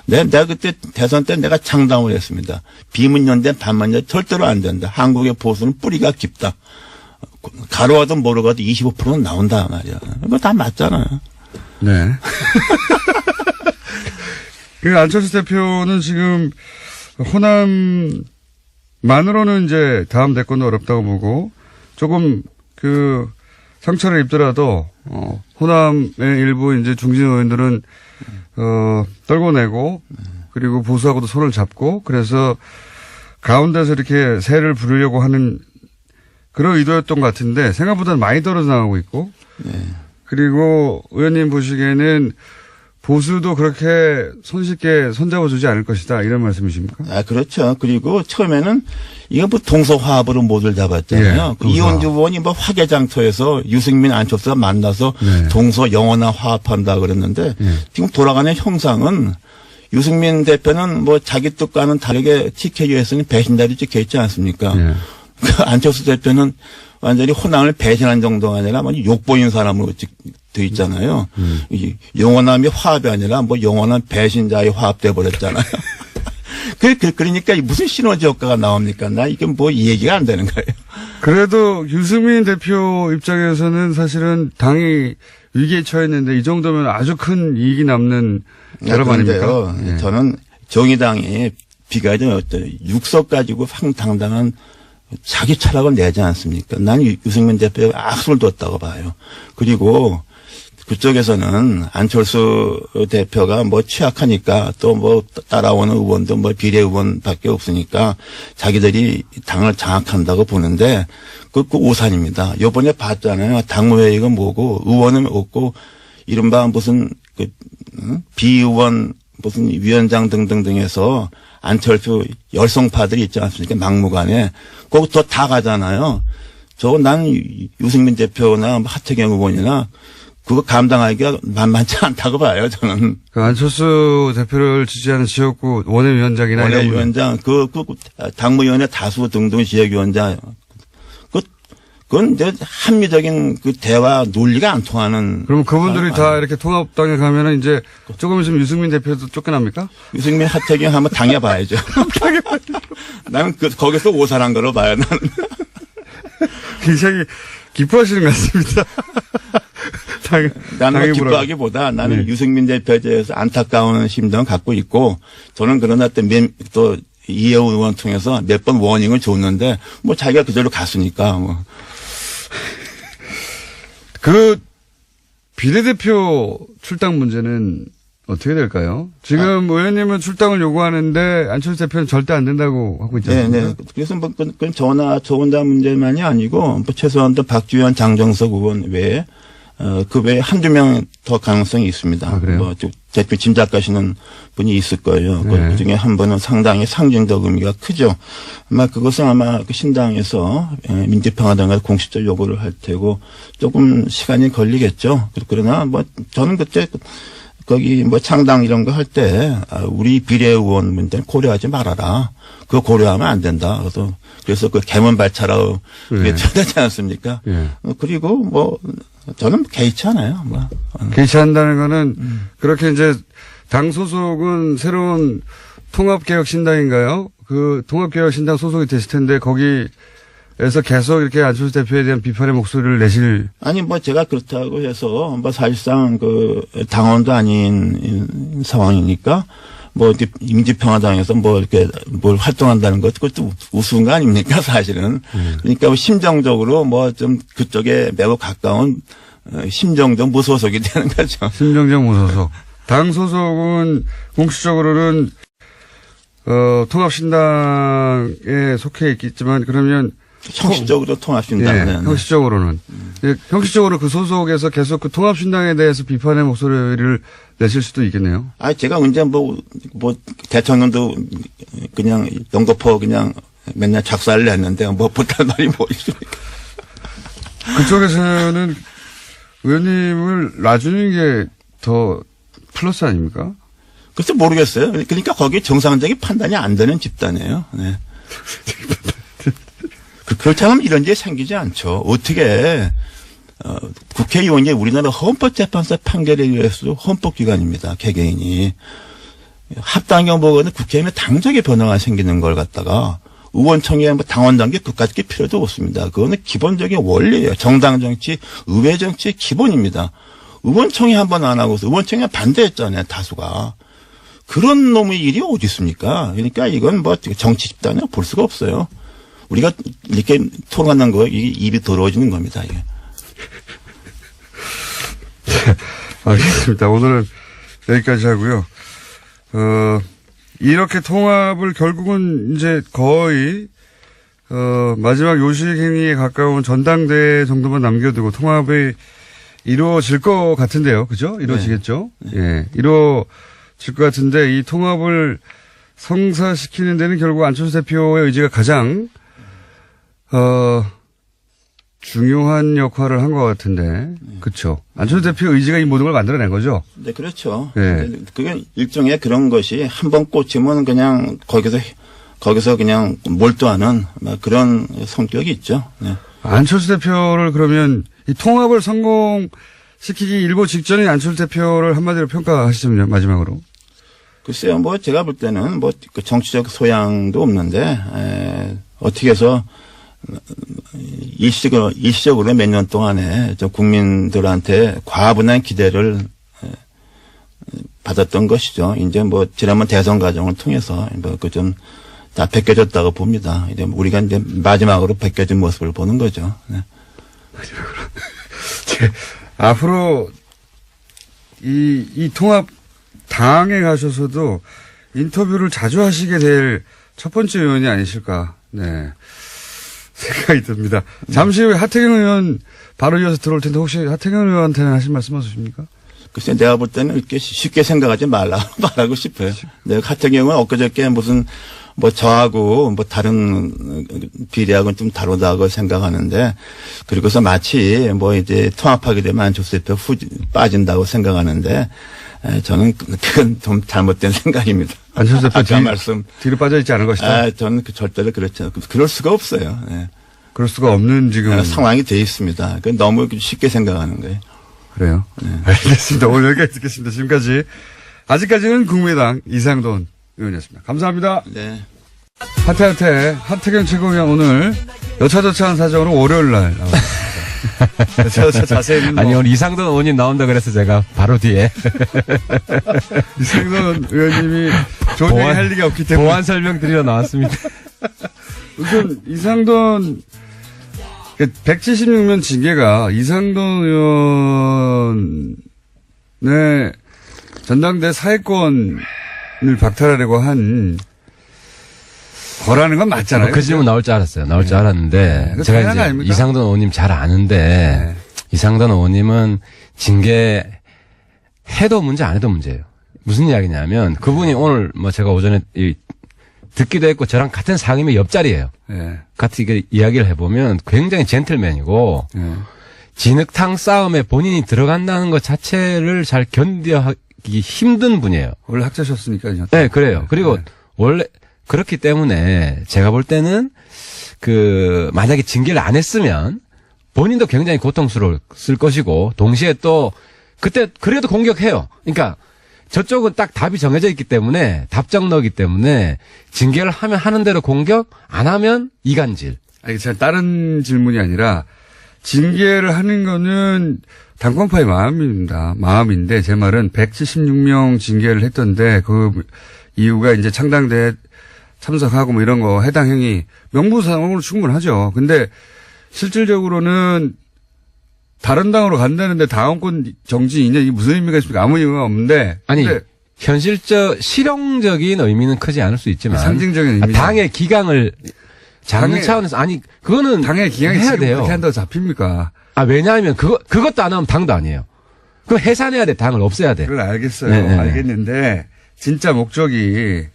내가 그때 대선 때 내가 창당을 했습니다. 비문연대 반문연대 절대로 안 된다. 한국의 보수는 뿌리가 깊다. 가로가든 모르가도 25%는 나온다 말이야. 이거 다 맞잖아요. 네. 그 안철수 대표는 지금 호남만으로는 이제 다음 대권도 어렵다고 보고 조금 그 상처를 입더라도 호남의 일부 이제 중진 의원들은 떨궈내고 그리고 보수하고도 손을 잡고 그래서 가운데서 이렇게 새를 부르려고 하는 그런 의도였던 것 같은데 생각보다는 많이 떨어져 나가고 있고 그리고 의원님 보시기에는 보수도 그렇게 손쉽게 손잡아주지 않을 것이다 이런 말씀이십니까? 그렇죠. 그리고 처음에는 이거 뭐 동서화합으로 모두를 잡았잖아요. 예, 이원주 의원이 뭐 화개장터에서 유승민 안철수가 만나서 네. 동서 영원한 화합한다 그랬는데 지금 돌아가는 형상은 유승민 대표는 뭐 자기 뜻과는 다르게 TKU에서는 배신자로 찍혀 있지 않습니까? 예. 안철수 대표는 완전히 호남을 배신한 정도가 아니라 완전 욕보인 사람으로 돼 있잖아요. 이 영원함이 화합이 아니라 뭐 영원한 배신자의 화합돼 버렸잖아요. 그러니까 무슨 시너지 효과가 나옵니까? 나 이게 뭐 얘기가 안 되는 거예요. 그래도 유승민 대표 입장에서는 사실은 당이 위기에 처했는데 이 정도면 아주 큰 이익이 남는 결합 아닙니까? 예. 저는 정의당이 비가좀 어때요? 6석 가지고 황당당한 자기 철학을 내지 않습니까? 난 유승민 대표가 악수를 뒀다고 봐요. 그리고 그쪽에서는 안철수 대표가 뭐 취약하니까 또 뭐 따라오는 의원도 뭐 비례 의원밖에 없으니까 자기들이 당을 장악한다고 보는데 그 오산입니다. 요번에 봤잖아요. 당무회의가 뭐고 의원은 없고 이른바 무슨 비의원 무슨 위원장 등등등에서 안철수 열성파들이 있지 않습니까? 막무가내. 거기서 다 가잖아요. 난 유승민 대표나 하태경 의원이나 그거 감당하기가 만만치 않다고 봐요, 저는. 그 안철수 대표를 지지하는 지역구 원외위원장이나 원외위원장, 당무위원회 다수 등등 지역위원장. 그건 이제 합리적인 그 대화 논리가 안 통하는. 그럼 그분들이 다 이렇게 통합당에 가면은 이제 조금 있으면 유승민 대표도 쫓겨납니까? 유승민, 하태경 한번 당해봐야죠. 나는 거기서 오산한 거로 봐요, 나는. 굉장히 기뻐하시는 것 같습니다. 나는 뭐 기뻐하기보다 나는 유승민 대표에 대해서 안타까운 심정을 갖고 있고 저는 그러나 또 이혜원 의원 통해서 몇 번 워닝을 줬는데 뭐 자기가 그대로 갔으니까 뭐. 그 비례대표 출당 문제는 어떻게 될까요? 지금 의원님은 출당을 요구하는데 안철수 대표는 절대 안 된다고 하고 있잖아요. 네. 그래서 뭐 그건 저나 저 혼자 문제만이 아니고 뭐 최소한도 박주현, 장정석 의원 외에 그 외에 한두 명 더 가능성이 있습니다. 그래요? 뭐 대표 짐작하시는 분이 있을 거예요. 네. 그 중에 한 분은 상당히 상징적 의미가 크죠. 아마 그것은 아마 그 신당에서 민주평화당과 공식적 요구를 할 테고 조금 시간이 걸리겠죠. 그러나 뭐 저는 그때 거기 뭐 창당 이런 거 할 때 우리 비례의원 문제는 고려하지 말아라. 그거 고려하면 안 된다. 그래서 그 개문발차라고 그게 되지 않습니까? 예. 그리고 뭐 저는 개의치 않아요. 뭐. 개의치한다는 거는 그렇게 이제 당 소속은 새로운 통합개혁신당인가요? 그 통합개혁신당 소속이 됐을 텐데 거기에 계속 이렇게 안철수 대표에 대한 비판의 목소리를 내실. 아니, 뭐, 제가 그렇다고 해서, 뭐, 사실상 당원도 아닌 상황이니까, 뭐, 이렇게 민주평화당에서 뭐, 이렇게 뭘 활동한다는 것, 그것도 우스운 거 아닙니까, 사실은. 그러니까 뭐 심정적으로 뭐, 좀 그쪽에 매우 가까운, 심정적 무소속이 되는 거죠. 심정적 무소속. 당 소속은 공식적으로는, 통합신당에 속해 있겠지만, 그러면 형식적으로 통합신당. 예, 형식적으로는. 예, 형식적으로 그 소속에서 계속 그 통합신당에 대해서 비판의 목소리를 내실 수도 있겠네요. 아, 제가 언제 대통령도 그냥 연거포 그냥 맨날 작사를 했는데 뭐 못할 말이 뭐 있습니까? 그쪽에서는 의원님을 놔주는 게 더 플러스 아닙니까? 글쎄 모르겠어요. 그러니까 거기에 정상적인 판단이 안 되는 집단이에요. 네. 그렇다면 이런 게 생기지 않죠. 어떻게 국회의원이 우리나라 헌법재판소 판결에 의해서 헌법기관입니다. 개개인이. 합당경 보고는 국회의원의 당적의 변화가 생기는 걸 갖다가 의원총회 뭐 당원 단계 그까짓 게 필요도 없습니다. 그거는 기본적인 원리예요. 정당 정치, 의회 정치의 기본입니다. 의원총회 한 번 안 하고서 의원총회 반대했잖아요. 다수가. 그런 놈의 일이 어디 있습니까? 그러니까 이건 뭐 정치 집단이라고 볼 수가 없어요. 우리가 이렇게 토론하는 거 이게 입이 더러워지는 겁니다. 이게. 알겠습니다. 오늘은 여기까지 하고요. 이렇게 통합을 결국은 이제 거의 마지막 요식 행위에 가까운 전당대회 정도만 남겨두고 통합이 이루어질 것 같은데요. 그죠? 이루어지겠죠? 네. 예. 이루어질 것 같은데 이 통합을 성사시키는 데는 결국 안철수 대표의 의지가 가장 중요한 역할을 한 것 같은데, 그렇죠. 안철수 대표의 의지가 이 모든 걸 만들어낸 거죠. 네, 그렇죠. 네. 그게 일종의 그런 것이 한 번 꽂히면 그냥 거기서 그냥 몰두하는 그런 성격이 있죠. 네. 안철수 대표를 그러면 이 통합을 성공시키기 일보 직전에 안철수 대표를 한마디로 평가하시면요, 마지막으로. 글쎄요, 뭐 제가 볼 때는 뭐 정치적 소양도 없는데 어떻게 해서 일시적으로 몇 년 동안에 좀 국민들한테 과분한 기대를 받았던 것이죠. 이제 뭐 지난번 대선 과정을 통해서 뭐 그 좀 다 벗겨졌다고 봅니다. 이제 우리가 이제 마지막으로 벗겨진 모습을 보는 거죠. 네. 마지막으로. 앞으로 이 통합 당에 가셔서도 인터뷰를 자주 하시게 될 첫 번째 의원이 아니실까. 네. 생각이 듭니다. 잠시 후에 하태경 의원 바로 이어서 들어올 텐데 혹시 하태경 의원한테는 하실 말씀 없으십니까? 글쎄 내가 볼 때는 이렇게 쉽게 생각하지 말라고 싶어요. 내가 하태경은 엊그저께 무슨 뭐 저하고 뭐 다른 비례하고는 좀 다르다고 생각하는데 그리고서 마치 뭐 이제 통합하게 되면 안철수 대표 빠진다고 생각하는데 저는 그건 좀 잘못된 생각입니다. 안철수 대표 뒤로 빠져 있지 않은 것이다. 저는 절대로 그렇지 않고 그럴 수가 없어요. 네. 그럴 수가 없는 지금 상황이 돼 있습니다. 너무 쉽게 생각하는 거예요. 그래요? 네. 알겠습니다. 오늘 여기까지 듣겠습니다. 지금까지 아직까지는 국민의당 이상돈 의원이었습니다. 감사합니다. 네. 하태경 최고위원 오늘 여차저차한 사정으로 월요일 날 나왔습니다. 여차저차 자세히는 아니 오늘 이상돈 의원님 나온다 그래서 제가 바로 뒤에 이상돈 의원님이 좋은 얘기 할 리가 없기 때문에 보완 설명 드리러 나왔습니다. 우선 이상돈 176명 징계가 이상돈 의원의 전당대 사회권을 박탈하려고 한 거라는 건 맞잖아요. 그 질문 나올 줄 알았어요. 나올 줄 알았는데 네. 제가 이제 아닙니까? 이상돈 의원님 잘 아는데 네. 이상돈 의원님은 징계 해도 문제 안 해도 문제예요. 무슨 이야기냐면 그분이 오늘 뭐 제가 오전에 듣기도 했고 저랑 같은 상임위 옆자리예요. 네. 같이 이야기를 해보면 굉장히 젠틀맨이고 네. 진흙탕 싸움에 본인이 들어간다는 것 자체를 잘 견뎌하기 힘든 분이에요. 원래 학자셨으니까요. 네, 그래요. 그리고 원래 그렇기 때문에 제가 볼 때는 만약에 징계를 안 했으면 본인도 굉장히 고통스러웠을 것이고 동시에 또 그때 그래도 공격해요. 그러니까 저쪽은 딱 답이 정해져 있기 때문에 답정너기 때문에 징계를 하면 하는 대로 공격 안 하면 이간질. 아니, 제가 다른 질문이 아니라 징계를 하는 거는 당권파의 마음인데 제 말은 176명 징계를 했던데 그 이유가 이제 창당대회 참석하고 뭐 이런 거 해당 행위 명분상으로 충분하죠. 근데 실질적으로는 다른 당으로 간다는데 당원권 정지 2년 이게 무슨 의미가 있습니까? 아무 의미가 없는데. 아니 근데 실용적인 의미는 크지 않을 수 있지만 상징적인 의미. 당의 기강을 잡는 당의- 차원에서 아니 그거는 당의 기강이 해야 지금 돼요. 그렇게 한다고 잡힙니까? 왜냐하면 그것도 안 하면 당도 아니에요. 그거 해산해야 돼. 당을 없애야 돼. 그걸 알겠어요. 네. 알겠는데 진짜 목적은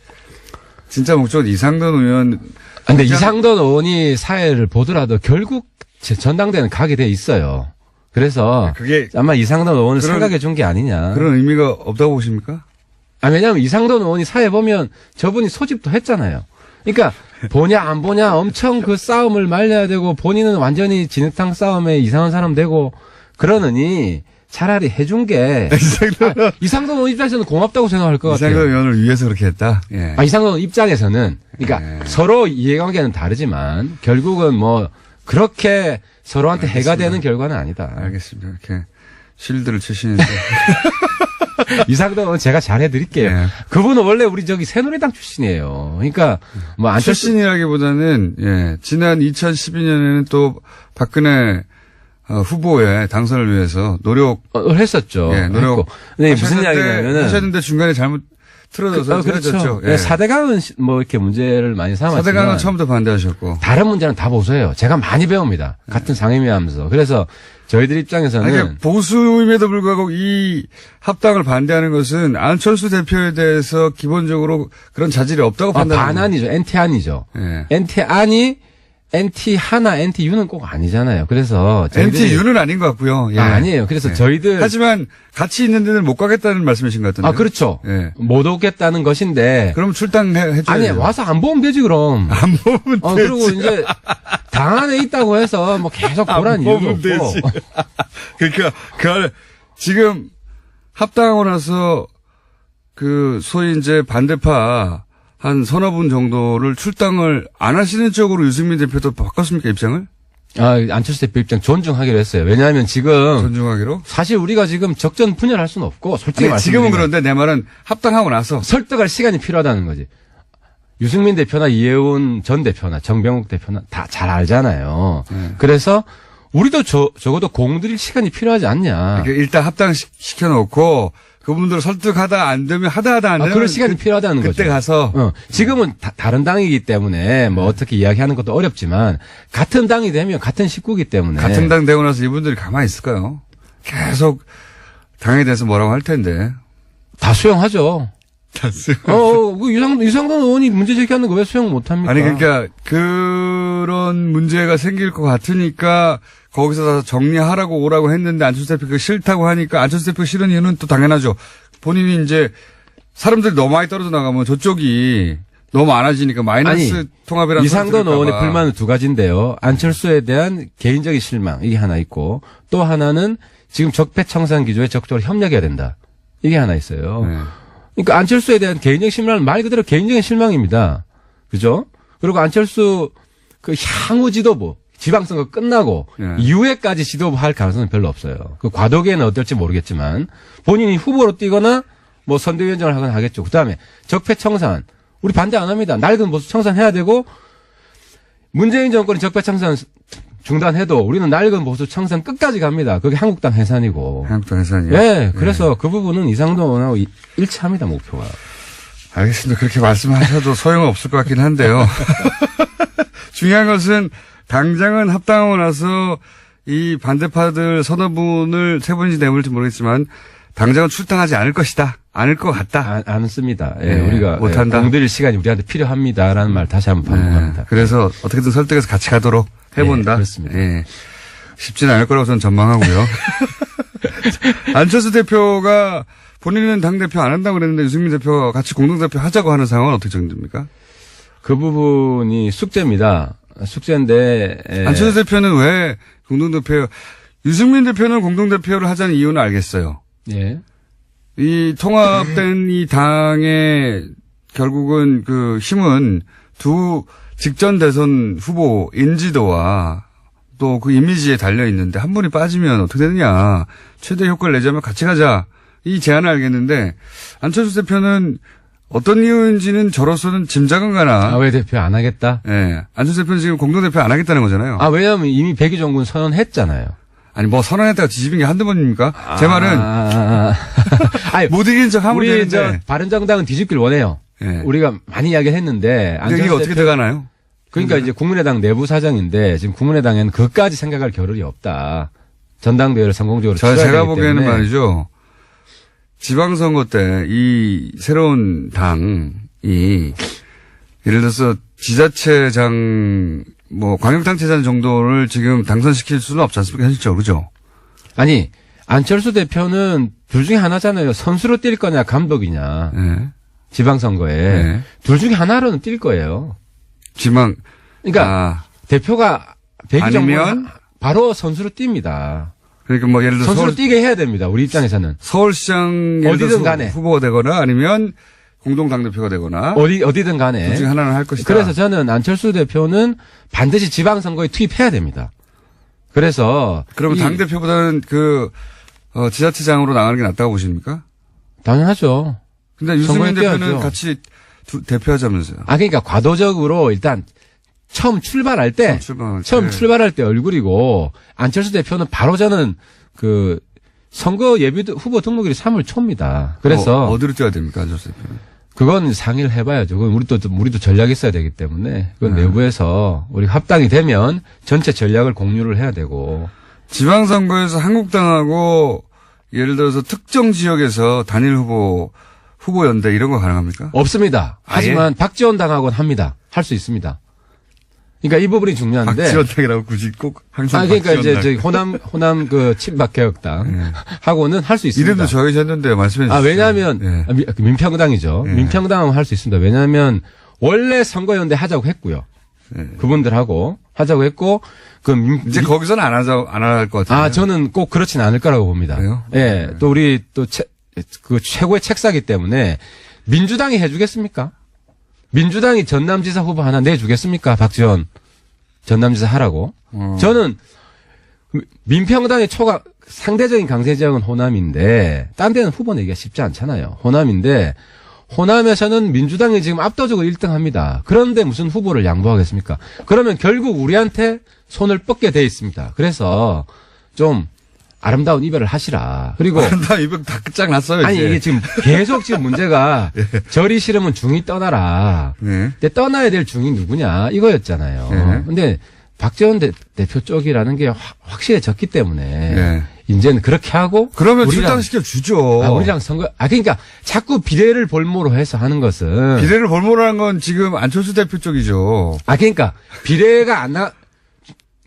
이상돈 의원. 근데 이상돈 의원이 사회를 보더라도 결국 전당대회는 가게 돼 있어요. 그래서 그게 아마 이상돈 의원을 그런- 생각해 준 게 아니냐. 그런 의미가 없다고 보십니까? 왜냐하면 이상돈 의원이 사회 보면 저분이 소집도 했잖아요. 그러니까 보냐 안 보냐 엄청 그 싸움을 말려야 되고 본인은 완전히 진흙탕 싸움에 이상한 사람 되고 그러느니 차라리 해준 게 이상돈 의원 입장에서는 고맙다고 생각할 것 이상돈 같아요. 의원을 위해서 그렇게 했다. 예. 이상돈 의원 입장에서는 그러니까 서로 이해관계는 다르지만 결국은 뭐 그렇게 서로한테 해가 되는 결과는 아니다. 알겠습니다. 이렇게 실드를 치시는데. 이상돈 의원 제가 잘해드릴게요. 예. 그분은 원래 우리 저기 새누리당 출신이에요. 그러니까 뭐 안철수 출신이라기보다는 예, 지난 2012년에는 또 박근혜 후보의 당선을 위해서 노력 했었죠. 예, 노력 했고. 근데 무슨 이야기냐면은 하셨는데 중간에 잘못 틀어져서 그렇죠. 틀어졌죠. 예. 4대강은 뭐 이렇게 문제를 많이 삼았지만 4대강은 처음부터 반대하셨고. 다른 문제는 다 보세요. 제가 많이 배웁니다. 같은 상임위하면서. 그래서 저희들 입장에서는 아니, 보수임에도 불구하고 이 합당을 반대하는 것은 안철수 대표에 대해서 기본적으로 그런 자질이 없다고 판단합니다. 반안이죠. NT안이죠. 예. NT안이 NT하나 NTU는 꼭 아니잖아요. 그래서 저희들이 NTU는 아닌 것 같고요. 예. 아니에요. 그래서 예. 저희들 하지만 같이 있는 데는 못 가겠다는 말씀이신 것 같은데. 그렇죠. 예. 못 오겠다는 것인데 그럼 출당해 줘야 아니 돼요. 와서 안 보면 되지 그럼. 안 보면 되지. 그리고 이제 당 안에 있다고 해서 뭐 계속 보란 이유도 보면 없고. 되지. 그러니까 그걸 지금 합당하고 나서 그 소위 이제 반대파 한 서너 분 정도를 출당을 안 하시는 쪽으로 유승민 대표도 바꿨습니까 입장을? 안철수 대표 입장 존중하기로 했어요. 왜냐하면 지금 존중하기로? 사실 우리가 지금 적전 분열할 수는 없고 솔직히 아니, 지금은 말씀드리면 그런데 내 말은 합당하고 나서 설득할 시간이 필요하다는 거지. 유승민 대표나 이해운 전 대표나 정병욱 대표나 다 잘 알잖아요. 그래서 우리도 적어도 공들일 시간이 필요하지 않냐. 이렇게 일단 합당시켜놓고 그분들을 설득하다 안 되면 하다 안 되면 그럴 시간이 필요하다는 거죠. 그때 가서 지금은 다른 당이기 때문에 뭐 어떻게 이야기하는 것도 어렵지만 같은 당이 되면 같은 식구이기 때문에 같은 당 되고 나서 이분들이 가만히 있을까요? 계속 당에 대해서 뭐라고 할 텐데. 다 수용하죠. 다스. 이상돈 의원이 문제 제기하는 거 왜 수용 못 합니까? 아니 그러니까 그런 문제가 생길 것 같으니까 거기서 다 정리하라고 오라고 했는데 안철수 대표가 싫다고 하니까 안철수 대표가 싫은 이유는 또 당연하죠. 본인이 이제 사람들이 너무 많이 떨어져 나가면 저쪽이 너무 많아지니까 마이너스 통합이라는 이상돈 의원의 들을까 봐. 불만은 두 가지인데요. 안철수에 대한 개인적인 실망 이게 하나 있고 또 하나는 지금 적폐청산 기조에 적극적으로 협력해야 된다. 이게 하나 있어요. 네. 그러니까 안철수에 대한 개인적인 실망은 말 그대로 개인적인 실망입니다. 그죠? 그리고 안철수 그 향후 지도부 지방선거 끝나고 네. 이후에까지 지도부 할 가능성은 별로 없어요. 그 과도기에는 어떨지 모르겠지만 본인이 후보로 뛰거나 뭐 선대위원장을 하거나 하겠죠. 그다음에 적폐청산 우리 반대 안 합니다. 낡은 보수 청산해야 되고 문재인 정권이 적폐청산 중단해도 우리는 낡은 보수 청산 끝까지 갑니다. 그게 한국당 해산이고. 한국당 해산이요? 네, 그래서 그 부분은 이상돈 의원하고 일치합니다, 목표가. 알겠습니다. 그렇게 말씀하셔도 소용은 없을 것 같긴 한데요. 중요한 것은 당장은 합당하고 나서 이 반대파들 서너 분을 세 분인지 네 분일지 모르겠지만 당장은 출당하지 않을 것이다. 않을 것 같다. 않습니다. 예, 네, 우리가 못한다. 공들일 시간이 우리한테 필요합니다라는 말 다시 한번 반복합니다. 그래서 어떻게든 설득해서 같이 가도록 해본다. 네, 그렇습니다. 예. 쉽지는 않을 거라고 저는 전망하고요. 안철수 대표가 본인은 당대표 안 한다고 그랬는데 유승민 대표가 같이 공동대표 하자고 하는 상황은 어떻게 정립니까? 그 부분이 숙제입니다. 숙제인데. 안철수 대표는 왜 공동대표, 유승민 대표는 공동대표를 하자는 이유는 알겠어요. 예. 이 통합된 이 당의 결국은 그 힘은 직전 대선 후보 인지도와 또 그 이미지에 달려 있는데 한 분이 빠지면 어떻게 되느냐. 최대 효과를 내자면 같이 가자. 이 제안을 알겠는데 안철수 대표는 어떤 이유인지는 저로서는 짐작은 가나. 왜 대표 안 하겠다? 예. 안철수 대표는 지금 공동대표 안 하겠다는 거잖아요. 왜냐면 이미 백의종 군 선언했잖아요. 아니 뭐 선언했다가 뒤집은 게 한두 번입니까? 제 말은 아니, 못 이긴 척 하면 우리 되는데. 바른정당은 뒤집길 원해요. 예. 우리가 많이 이야기를 했는데 근데 이게 어떻게 돼가나요? 그러니까 이제 국민의당 내부 사정인데 지금 국민의당에는 그까지 생각할 겨를이 없다. 전당대회를 성공적으로 치러야 제가 되기 보기에는 때문에. 말이죠. 지방선거 때 이 새로운 당이 예를 들어서 지자체장 뭐 광역단체장 정도를 지금 당선시킬 수는 없지 않습니까? 현실적으로 그죠? 아니 안철수 대표는 둘 중에 하나잖아요. 선수로 뛸 거냐 감독이냐. 네. 지방선거에. 네. 둘 중에 하나로는 뛸 거예요. 그러니까 대표가 아니면 바로 선수로 뜁니다. 그러니까 뭐 예를 들어 선수로 뛰게 해야 됩니다. 우리 입장에서는. 서울시장 예를 어디든 들어서 간에. 후보가 되거나 아니면 공동 당대표가 되거나 어디든 간에. 둘 중에 하나는 할 것이다. 그래서 저는 안철수 대표는 반드시 지방선거에 투입해야 됩니다. 그래서. 그러면 당대표보다는 지자체장으로 나가는 게 낫다고 보십니까? 당연하죠. 근데 유승민 선거에 대표는 뛰어야죠. 같이 대표하자면서요. 그러니까 과도적으로 일단 처음 출발할 때 얼굴이고 안철수 대표는 바로 저는 선거 예비 후보 등록일이 3월 초입니다. 그래서 어디로 뛰어야 됩니까, 안철수 대표는? 그건 상의를 해봐야죠. 그건 우리도 전략이 있어야 되기 때문에 그건 내부에서 우리 합당이 되면 전체 전략을 공유를 해야 되고. 지방선거에서 한국당하고 예를 들어서 특정 지역에서 단일 후보 연대 이런 거 가능합니까? 없습니다. 하지만 박지원 당하고는 합니다. 할 수 있습니다. 그러니까 이 부분이 중요한데. 박지원 당이라고 굳이 꼭 항상 그러니까 박지원 이제 호남 친박개혁당 하고는 할 수 있습니다. 이름도 정해졌는데 말씀해 주시죠. 왜냐하면 민평당이죠. 예. 민평당은 할 수 있습니다. 왜냐하면 원래 선거연대 하자고 했고요. 그분들하고 하자고 했고 이제 거기서는 안 할 것 같아요. 저는 꼭 그렇진 않을 거라고 봅니다. 그래요? 예. 또 우리 최고의 책사기 때문에 민주당이 해주겠습니까? 민주당이 전남지사 후보 하나 내주겠습니까? 박지원 전남지사 하라고. 저는 민평당의 상대적인 강세 지역은 호남인데 딴 데는 후보 내기가 쉽지 않잖아요. 호남인데 호남에서는 민주당이 지금 압도적으로 1등합니다. 그런데 무슨 후보를 양보하겠습니까? 그러면 결국 우리한테 손을 뻗게 돼 있습니다. 그래서 좀 아름다운 이별을 하시라. 그리고 아름다운 이별 다 끝장났어요. 아니 이제. 이게 지금 계속 지금 문제가 절이 싫으면 중이 떠나라. 네. 근데 떠나야 될 중이 누구냐 이거였잖아요. 네. 근데 박지원 대표 쪽이라는 게 확실해졌기 때문에 네. 이제는 그렇게 하고 그러면 출당시켜 주죠. 우리랑 선거 그러니까 자꾸 비례를 볼모로 해서 하는 것은 비례를 볼모라는 건 지금 안철수 대표 쪽이죠. 그러니까 비례가 안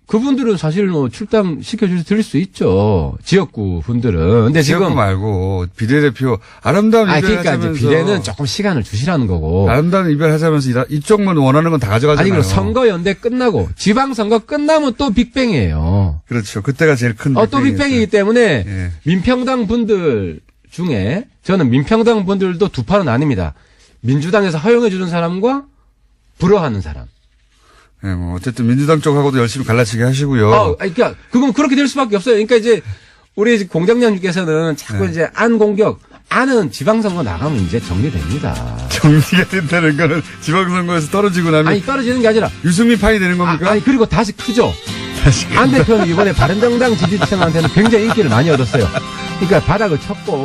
그분들은 사실 뭐 출당 드릴 수 있죠. 지역구 분들은. 근데 지역구 지금 말고 비례대표 아름다운 이별 그러니까 하자면서 이제 비례는 조금 시간을 주시라는 거고. 아름다운 이별 하자면서 이쪽만 원하는 건 다 가져가잖아요. 그럼 선거연대 끝나고 지방선거 끝나면 또 빅뱅이에요. 그렇죠. 그때가 제일 큰 또 빅뱅이기 때문에 예. 민평당 분들 중에 저는 민평당 분들도 두 팔은 아닙니다. 민주당에서 허용해 주는 사람과 불허하는 사람. 네, 뭐 어쨌든 민주당 쪽하고도 열심히 갈라치기 하시고요. 그러니까 그건 그렇게 될 수밖에 없어요. 그러니까 이제 우리 공장장님께서는 자꾸 이제 안 공격, 안은 지방선거 나가면 이제 정리됩니다. 정리가 된다는 거는 지방선거에서 떨어지고 나면 떨어지는 게 아니라 유승민 판이 되는 겁니까? 그리고 다시 크죠. 안 대표는 이번에 바른정당 지지층한테는 굉장히 인기를 많이 얻었어요. 그러니까 바닥을 쳤고.